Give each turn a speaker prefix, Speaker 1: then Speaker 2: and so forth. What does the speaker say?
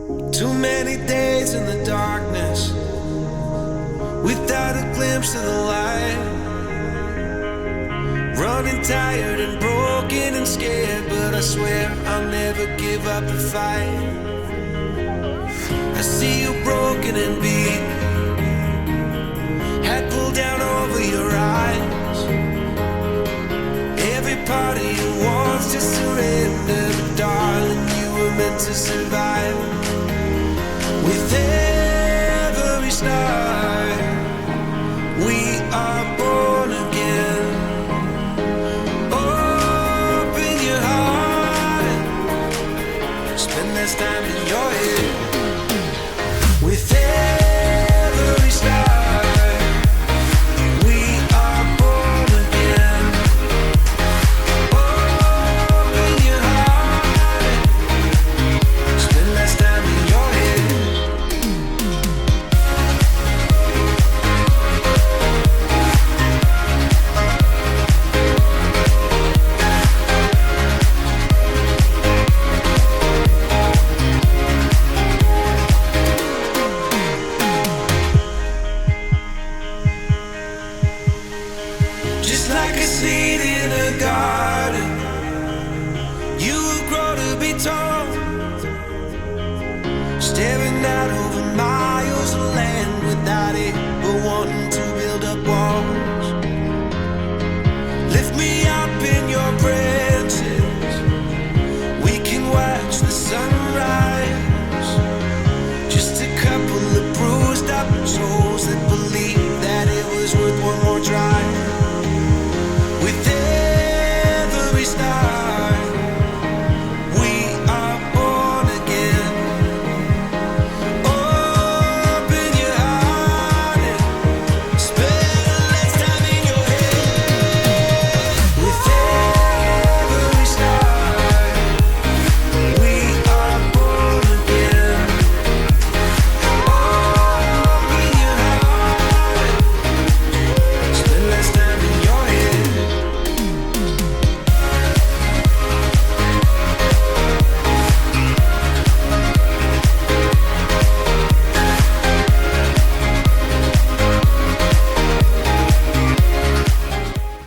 Speaker 1: Too many days in the darkness without a glimpse of the light. Running tired and broken and scared, but I swear I'll never give up the fight. I see you broken and beat, head pulled down over your eyes. Every part of you wants to surrender, but darling, you were meant to survive. With every start, we are born again. Open your heart, spend less time in your head. With every start, we are born again. Open your heart, spend less time in your head. Just like a seed in a garden, you will grow to be tall, staring out